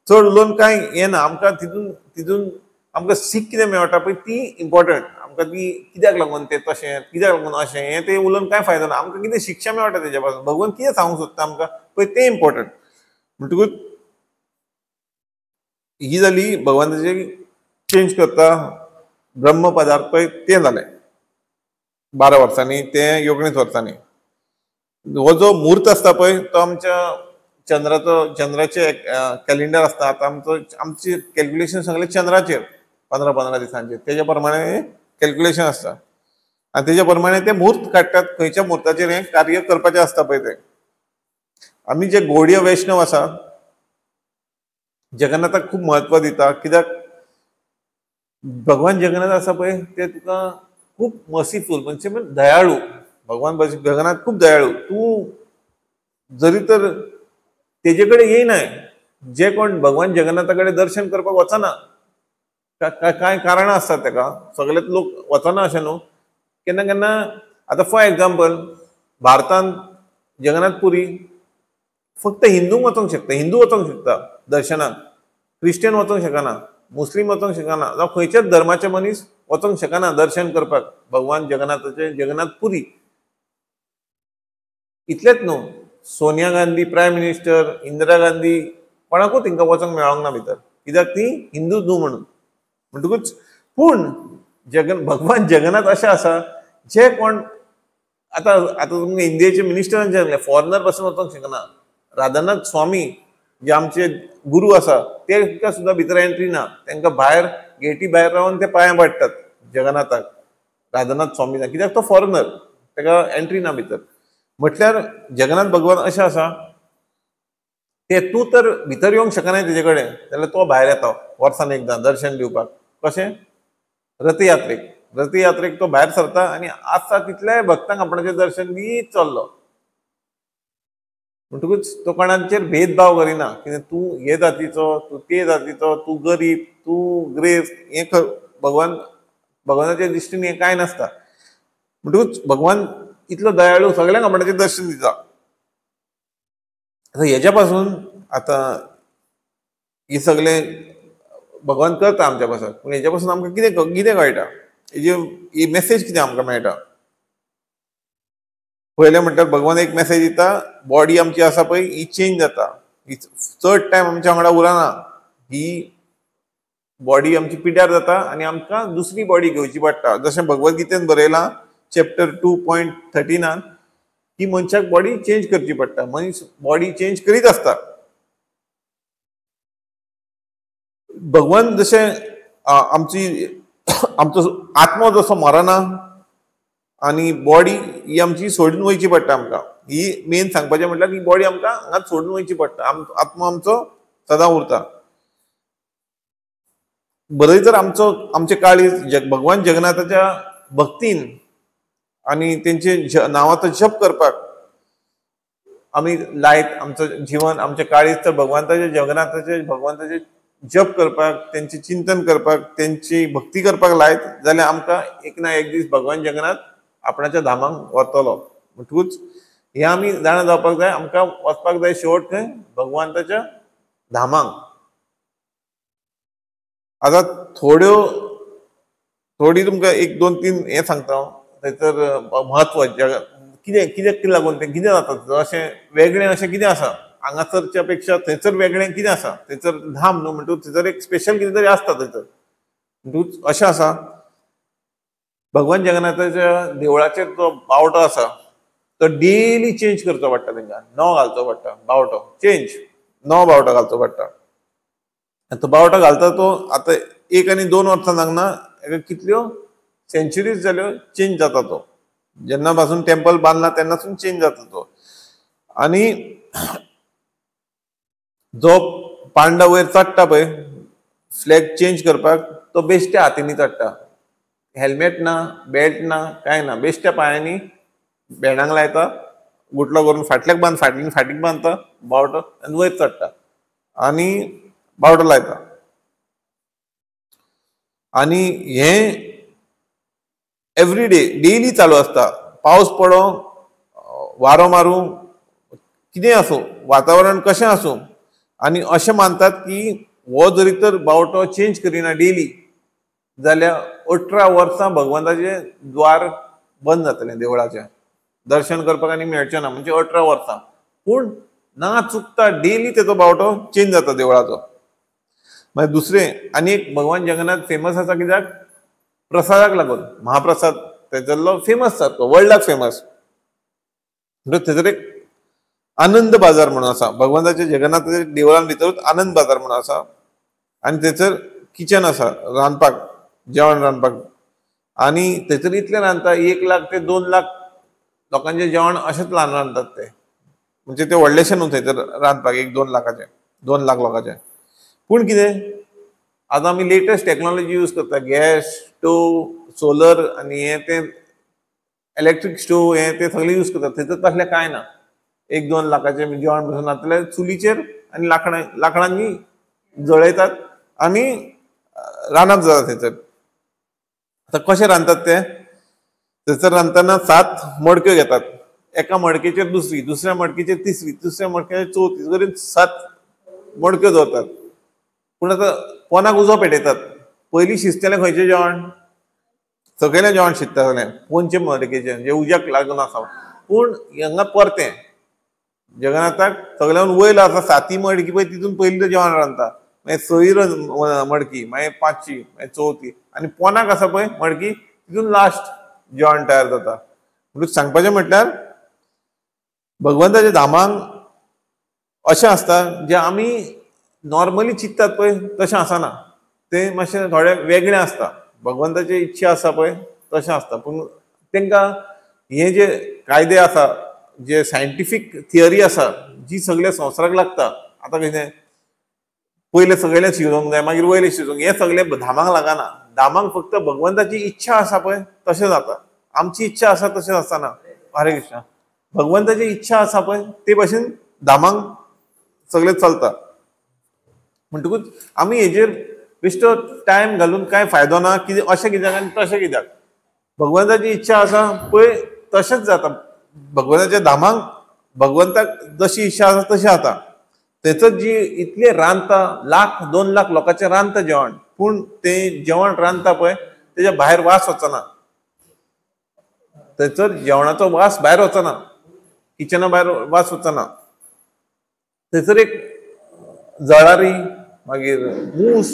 चड उलोवन कांय हें ना. आमकां तितून आमकां सीख कितें मेळटा पळय ती इम्पॉर्टंट. आमकां ती कित्याक लागून तें तशें, कित्याक लागून अशें, हें ते उलोवन कांय फायदो ना. आमकां कितें शिक्षा मेळटा तेजे पासून, भगवंत कितें सांगूंक सोदता आमकां पळय तें इम्पॉर्टंट. म्हणटकूच ही जाली भगवंताची चेंज करता ब्रह्म पदार्थ पळय तें जालें 12 वर्सांनी, ते 19 वर्सांनी. हो जो मुहूर्त आसता पळय तो आमच्या चंद्राचे कॅलेंडर आसता. आतां आमची कॅल्क्युलेशन सगळें चंद्राचेर 15 दिसांचेर, तेज्या प्रमाणे कॅल्क्युलेशन आसता आनी तेज्या प्रमाणे ते मुहूर्त काडटात, खंयच्या मुहूर्ताचेर हें कार्य करपाचें आसता पळय तें. आमी जे गौडीय वैष्णव आसा, जगन्नाथाक खूब म्हत्व दिता, कित्याक भगवान जगन्नाथ आसा पळय ते तुका खूब मर्सिफूल, म्हणजे दयाळू. भगवान जगन्नाथ खूब दयाळू. तूं जरी तर तेजे कडेन येयनाय, जे कोण भगवान जगन्नाथा कडेन दर्शन करपाक वचना, कांय कारणां आसतात ताका, सगळेच लोक वचना अशें न्हू. केन्ना केन्ना आतां फॉर एग्जाम्पल भारतांत जगन्नाथ पुरी फक्त हिंदू वचोंक शकता दर्शनाक, क्रिश्चन वचोंक शकना, मुस्लीम वचोंक शकना, जावं खंयच्याच धर्माचे मनीस वचोंक शकना दर्शन करपाक भगवान जगन्नाथाचे जगन्नाथ पुरी. इतलेंच न्हू, सोनिया गांधी प्रायम मिनिस्टर, इंदिरा गांधी, कोणाकूच हिंगा वचोंक मेळोंक ना भितर, कित्याक ती हिंदू न्हू म्हणून. म्हणटकूच पूण भगवान जगन्नाथ अशें आसा जे कोण आतां तुमकां इंडियेचे मिनिस्टरांचे फॉरेनर पासून वचोंक शकना, राधानाथ स्वामी जे आमचे गुरु आसा ते सुद्धा भितर एंट्री ना, तांकां भायर गेटी भायर रावन ते पांयां पडटात जगन्नाथाक, राधानाथ स्वामी कित्याक तो फॉरेनर, ताका एंट्री ना भितर. म्हटल्यार जगन्नाथ भगवान अशें आसा ते तूं तर भितर येवंक शकना तेजे कडेन, जाल्यार तो भायर येता वर्सान एकदां दर्शन दिवपाक. कशें? रथयात्रेक. रथयात्रेक तो भायर सरता आनी आसा तितल्याय भक्तांक आपणाचें दर्शन दीत चल्लो. म्हणटकूच तो कोणाचेर भेदभाव करिना, कितें तूं हे जातीचो, तूं ते जातीचो, तूं गरीब, तूं ग्रेस, हें भगवानाच्या दृश्टीन हें कांय नासता. म्हणटकूच भगवान इतलो दयाळू सगळ्यांक आपणाचें दर्शन दिता. हेच्या पासून आतां हे सगळें भगवान करता आमच्या पासून, पूण हेच्या पासून आमकां कितें कळटा, ही मेसेज कितें आमकां मेळटा. पयलें म्हणल्यार भगवान एक मेसेज दिता, बॉडी आमची आसा पळय ही चेंज जाता, ही चड टायम आमच्या वांगडा उरना, ही बॉडी आमची पिड्यार जाता आनी आमकां दुसरी बॉडी घेवची पडटा. जशें भगवद्गीतेन बरयलां चॅप्टर 2.13 की मनशाक बॉडी चेंज करची पडटा. मनीस बॉडी चेंज करीत आसता. भगवान जशें आमचो आत्मो जसो मरना आनी बॉडी ही आमची सोडून वयची पडटा आमकां. ही मेन सांगपाचें म्हटल्यार ही बॉडी आमकां हांगाच सोडून वयची पडटा, आत्मो आमचो सदां उरता. बरय तर आमचे काळीज भगवान जगन्नाथाच्या भक्तीन आनी तेंचे नांवाचो जप करपाक आमी लायत आमचें जीवन, आमचें काळीज तर भगवंताचे जप करपाक, तेंचे चिंतन करपाक, तेंची भक्ती करपाक लायत, जाल्यार आमकां एक ना एक दीस भगवान जगन्नाथ आपणाच्या धामांक व्हरतलो. म्हणटकूच हे आमी जाणा जावपाक जाय, आमकां वचपाक जाय शेवट खंय? भगवंताच्या धामांक. आतां थोडी तुमकां 1-2-3 हें सांगता हांव, थंयसर म्हत्व कित्याक लागून तें कितें जाता, अशें वेगळें अशें कितें आसा हांगासरच्या पेक्षा थंयसर वेगळें कितें आसा. थंयसर धाम न्हू, म्हणटकूच थंयसर एक स्पेशल कितें तरी आसता थंयसर. म्हणटकूच अशें आसा भगवान जगन्नाथाच्या देवळाचेर जो बावटो आसा तो डेली चेंज करचो पडटा, तांकां नवो घालचो पडटा. बावटो चेंज, नवो बावटो घालचो पडटा. तो बावटो घालता तो आतां 1 आनी 2 वर्सां जावना, हेका कितल्यो सेंच्युरीज जाल्यो चेंज जाता तो. जेन्ना पासून टेंपल बांदला तेन्नासून चेंज जाता तो. आनी जो पांडा वयर चडटा पळय फ्लॅग चेंज करपाक, तो बेश्ट्या हातींनी चडटा. हेल्मेट ना, बेल्ट ना, कांय ना, बेश्ट्या पांयांनी बेडांक लायता, गुटलो करून फाटलीक बांदता बावटो आनी वयर चडटा आनी बावटो लायता. आनी हें एवरी डे डेली चालू आसता. पावस पडो, वारो मारूं, कितें आसूं, वातावरण कशें आसूं, आनी अशें मानतात की हो जरी तर बावटो चेंज करिना डेली जाल्यार 18 वर्सां भगवंताचें द्वार बंद जातलें देवळाचें, दर्शन करपाक आनी मेळचें ना. म्हणजे 18 वर्सां. पूण ना चुकता डेली तेचो बावटो चेंज जाता देवळाचो. मागीर दुसरें आनी एक भगवान जगन्नाथ फेमस आसा कित्याक? प्रसादाक लागून. महाप्रसाद थंयसरलो फेमस सारको, वर्ल्डाक फेमस. म्हणजे थंयसर एक आनंद बाजार म्हणून आसा, भगवंताच्या जगन्नाथाच्या देवळान भितरूच आनंद बाजार म्हणून आसा. आनी थंयसर किचन आसा रांदपाक, जेवण रांदपाक. आनी थंयसर इतलें रांदता 1 लाख ते 2 लाख लोकांचें जेवण अशेंच रांदतात ते. म्हणजे ते व्हडलेशें न्हू थंयसर रांदपाक 1-2 लाखाचें, 2 लाख लोकांचें. पूण कितें आतां आमी लेटस्ट टॅक्नॉलॉजी यूज करता, गॅस स्टोव, सोलर आनी हें तें इलेक्ट्रीक स्टोव, हें तें सगळें यूज करतात. थंयसर तसलें कांय ना. 1-2 लाखाचें जेवण बसून जातलें चुलीचेर आनी लाकडांनी जळयतात आनी रांदप जाता थंयसर. आतां कशें रांदतात ते? थंयसर रांदतना 7 मडक्यो घेतात. एका मडकेचेर दुसरी, दुसऱ्या मडकेचेर तिसरी, दुसऱ्या मडकेचेर चवथी, करून 7 मडक्यो दवरतात. पूण आतां पोंदाक उजो पेटयतात. पयलीं शिजतलें खंयचें जेवण? सकयलें जेवण शिजतालें पोंदचे मडकेचें, जें उज्याक लागून आसा. पूण हांगा परतें जगन्नाथाक सगळ्यान वयर आसा 7ही मडकी पळय तितून पयलीं जेवण रांदता, मागीर 6ही मडकी, मागीर 5ची, मागीर 4थी, आनी पोंदाक आसा पळय मडकी तितून लास्ट जेवण तयार जाता. म्हणून सांगपाचें म्हटल्यार भगवंताच्या धामांक अशें आसता जे आमी नॉर्मली चिंततात पळय तशें आसना. ते मातशें थोडे वेगळें आसता. भगवंताची इच्छा आसा पळय तशें आसता. पूण तांकां हे जे कायदे आसा, जे सायंटिफीक थियरी आसा, जी सगळ्या संवसाराक लागता, आतां कितें पयले सगळे शिजोवंक जाय, मागीर वयले शिजोवंक, हे सगळे धामाक लागना. धामाक फक्त भगवंताची इच्छा आसा पळय तशें जाता. आमची इच्छा आसा तशें आसना. हरे कृष्ण. भगवंताची इच्छा आसा पळय ते भाशेन धामाक सगळें चलता. म्हणटकूच आमी हेजेर बेश्टो टायम घालून कांय फायदो ना, कितें अशें कित्याक आनी तशें कित्याक. भगवंताची इच्छा आसा पळय तशेंच जाता. भगवंताच्या धामाक भगवंताक जशी इच्छा आसा तशी जाता. थंयसर जी इतले रांदता, 1,00,000-2,00,000 लोकांचें रांदता जेवण, पूण तें जेवण रांदता पळय तेच्या भायर वास वचना. थंयसर जेवणाचो वास भायर वचना, किचना भायर वास वचना. थंयसर एक जळारी, मागीर मूस,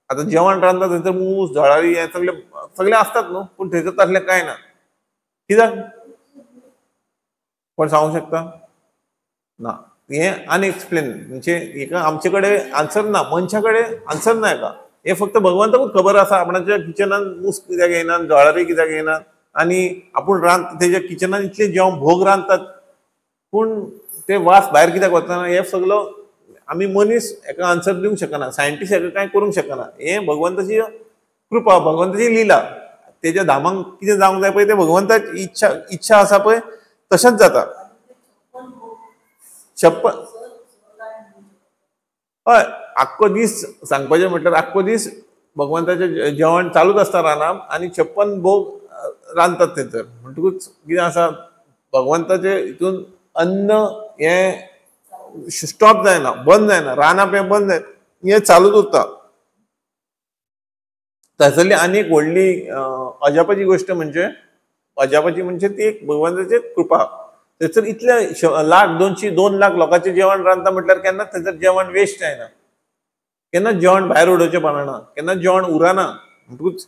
आतां जेवण रांदता थंयसर मूस, जळारी हे सगळे असतात न्हू, पूण थंयसर तसलें कांय ना. कित्याक? कोण सांगूंक शकता? ना. हें अनएक्सप्लेन. म्हणजे हेका आमचे कडेन आन्सर ना, मनशा कडेन आन्सर ना हेका. हे फक्त भगवंताकूच खबर आसा आपणाच्या किचनान मूस कित्याक येयनात, जळारी कित्याक येयनात, आनी आपूण तेच्या किचनान इतले जेवण भोग रांदतात पूण ते वास भायर कित्याक वचना, हे सगळो आमी मनीस हेका आन्सर दिवंक शकना. सायंटिस्ट हेका कांय करूंक शकना. हे भगवंताची कृपा, भगवंताची लिला. तेच्या धामाक कितें जावंक जाय पळय ते भगवंताची इच्छा आसा पळय तशेंच जाता. 56 हय, आख्खो दीस सांगपाचें म्हटल्यार आख्खो दीस भगवंताचें जेवण चालूच आसता रानांत आनी 56 भोग रांदतात थंयसर. म्हणटकूच कितें आसा, भगवंताचे हितून अन्न हें स्टॉप जायना, बंद जायना, रांदप हें बंद जायना, हें चालूच उरता. थंयसरली आनी एक व्हडली अजापाची गोश्ट म्हणजे ती एक भगवंताची कृपा. थंयसर इतले 1,00,000-2,00,000 लोकांचें जेवण रांदता म्हटल्यार केन्नाच थंयसर जेवण वेस्ट जायना, केन्नाच जेवण भायर उडोवचें पडना, केन्नाच जेवण उरना. म्हणटकूच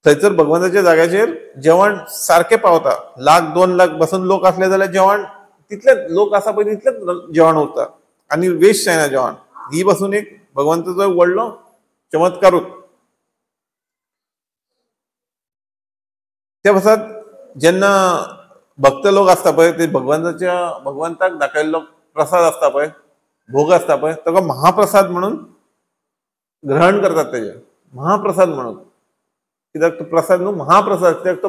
थंयसर भगवंताच्या जाग्याचेर जेवण सारकें पावता. 1,00,000-2,00,000 बसून लोक असले जाल्यार जेवण तितलेच लोक आसा पळय तितलेच जेवण उरता आनी वेस्ट जायना जेवण. ही पासून एक भगवंताचो व्हडलो चमत्कारूच. त्या पासत जेन्ना भक्त लोक आसता पळय ते भगवंताक दाखयल्लो प्रसाद आसता पळय, भोग आसता पळय, ताका महाप्रसाद म्हणून ग्रहण करतात. तेजे महाप्रसाद म्हणून. कित्याक तो प्रसाद न्हू महाप्रसाद, कित्याक तो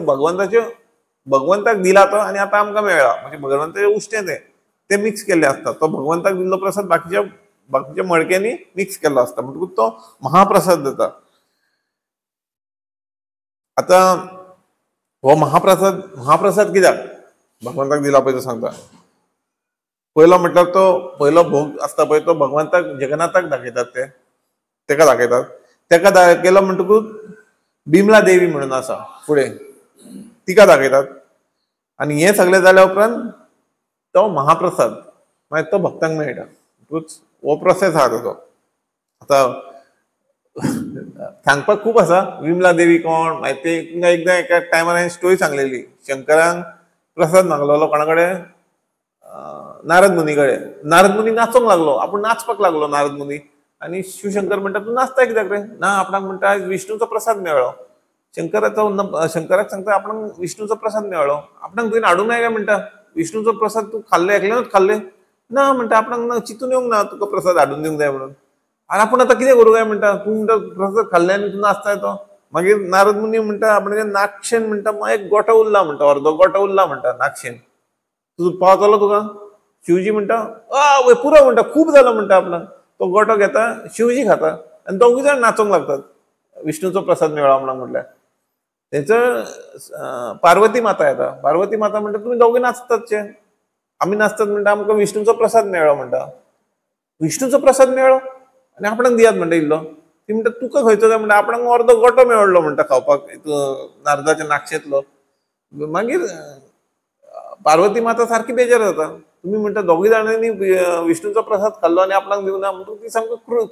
भगवंताक दिला तो आनी आतां आमकां मेळ्ळा. म्हणजे भगवंताचें उश्टें तें मिक्स केल्लें आसता. तो भगवंताक दिल्लो प्रसाद बाकीच्या मडक्यांनी मिक्स केल्लो आसता, म्हणटकूच तो महाप्रसाद जाता. आतां हो महाप्रसाद कित्याक भगवंताक दिला पळय तो सांगता. पयलो म्हटल्यार तो पयलो भोग आसता पळय तो भगवंताक जगन्नाथाक दाखयतात तेका दाखयतात. तेका दाखयलो म्हणटकूच बिमला देवी म्हणून आसा फुडें तिका दाखयतात. आनी हें सगळें जाल्या उपरांत तो महाप्रसाद मागीर तो भक्तांक मेळटा. हो प्रोसेस आहा ताचो. आतां सांगपाक खूब आसा. विमला देवी कोण, मागीर ते एकदां एका टायमार हांवें स्टोरी सांगलेली. शंकरान प्रसाद मागलेलो कोणा कडेन, नारद मुनी कडेन. नारद मुनी नाचोंक लागलो, आपूण नाचपाक लागलो नारद मुनी. आनी शिवशंकर म्हणटा तूं नाचता कित्याक रे? ना, आपणाक म्हणटा आयज विष्णूचो प्रसाद मेळ्ळो. शंकराक सांगता आपणाक विष्णूचो प्रसाद मेळ्ळो. आपणाक तुवें हाडूंक जाय काय म्हणटा, विष्णूचो प्रसाद तूं खाल्ले एकल्यानूच खाल्ले? ना म्हणटा, आपणाक चिंतून येवंक ना तुका प्रसाद हाडून दिवंक जाय म्हणून. आनी आपूण आतां कितें करूं काय म्हणटा, तूं म्हणटा प्रसाद खाल्ले आनी तूं नाचताय तो. मागीर नारद मुनी म्हणटा आपणाच्या नाक्षेन म्हणटा एक गोटो उरला म्हणटा, अर्दो गोटो उरला म्हणटा नाक्षेन. तुजो पावतलो तुका? शिवजी म्हणटा वय पुरो म्हणटा, खूब जालो म्हणटा आपणाक. तो गोटो घेता, शिवजी खाता आनी दोगूय जाण नाचोंक लागतात. विष्णूचो प्रसाद मेळ्ळो म्हणून म्हटल्यार. थंयसर पार्वती माता येता. पार्वती माता म्हणटा तुमी दोगूय नाचतातशे. आमी नाचतात म्हणटा आमकां विष्णूचो प्रसाद मेळ्ळो म्हणटा. विष्णूचो प्रसाद मेळ्ळो आनी आपणाक दियात म्हणटा इल्लो. ती म्हणटा तुका खंयचो जाय म्हणटा, आपणाक अर्दो गोटो मेळ्ळो म्हणटा खावपाक नारदाच्या नाक्षेंतलो. मागीर पार्वती माता सारकी बेजार जाता. तुमी म्हणटा दोगूय जाणांनी विष्णूचो प्रसाद खाल्लो आनी आपणाक दिवना म्हणटून ती सामको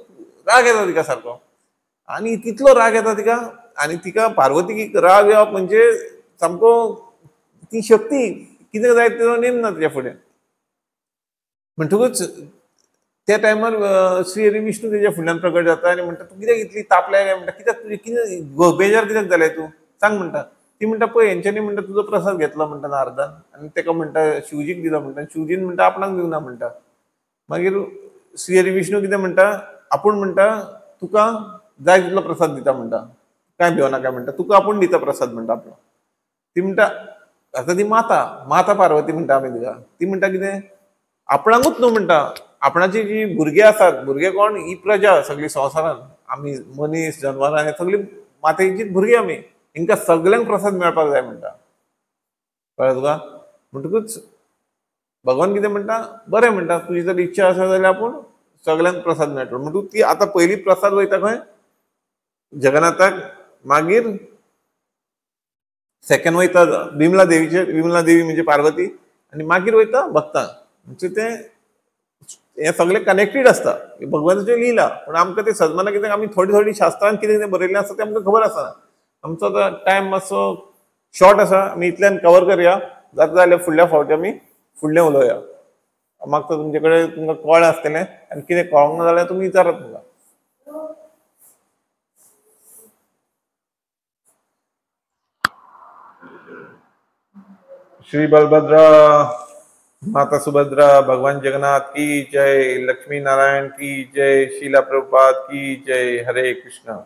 राग येता तिका सारको. आनी तितलो राग येता तिका, आनी तिका पार्वतीक राग येवप म्हणजे सामको ती शक्ती कितें जाय तेजो नेम ना तिच्या फुडें. म्हणटकूच त्या टायमार श्री हरी विष्णू तेच्या फुडल्यान प्रकट जाता आनी म्हणटा तूं कित्याक इतली तापल्या काय म्हणटा कित्याक तुजें कितें बेजार कित्याक जालें तूं सांग म्हणटा ती म्हणटा पळय हेंच्यांनी म्हणटा तुजो प्रसाद घेतलो म्हणटा नारदान आनी तेका म्हणटा शिवजीक दिलो म्हणटा शिवजीन म्हणटा आपणाक दिवना म्हणटा मागीर श्री हरी विष्णू कितें म्हणटा आपूण म्हणटा तुका जाय तितलो प्रसाद दिता म्हणटा काय भिवनाका म्हणटा तुका आपूण दिता प्रसाद म्हणटा आपलो ती म्हणटा आतां ती माता माता पार्वती म्हणटा आमी तिका ती म्हणटा कितें आपणाकूच न्हू म्हणटा आपणाची जी भुरगे आसात भुरगे कोण ही प्रजा सगळी संवसारान आमी मनीस जनवरां हे सगळी मातेचीच भुरगे आमी हिंकां सगळ्यांक प्रसाद मेळपाक जाय म्हणटा कळ्ळें तुका म्हणटकूच भगवान कितें म्हणटा बरें म्हणटा तुजी जर इच्छा आसा जाल्यार आपूण सगळ्यांक प्रसाद मेळटलो म्हणटकूच ती आतां पयली प्रसाद वयता खंय जगन्नाथाक मागीर सेकंड वयता बिमला देवी म्हणजे पार्वती आनी मागीर वयता भक्तांक म्हणजे ते हे सगळे कनेक्टेड असता भगवानाचे लिला पण आमकां ते सजमाना कित्याक आमी थोडी थोडी शास्त्रांत कितें कितें बरयल्लें आसा तें आमकां खबर आसना आमचो टायम मातसो शॉर्ट आसा आमी इतल्यान कवर करया जाता जाल्यार फुडल्या फावटी आमी फुडलें उलोवया म्हाका तुमचे कडेन तुमकां कळ्ळें आसतलें आनी कितें कळोंक ना जाल्यार तुमी विचारात म्हाका श्री बलभद्रा माता सुभद्रा भगवान जगन्नाथ की जय लक्ष्मी नारायण की जय शीला प्रभुपाद की जय हरे कृष्णा।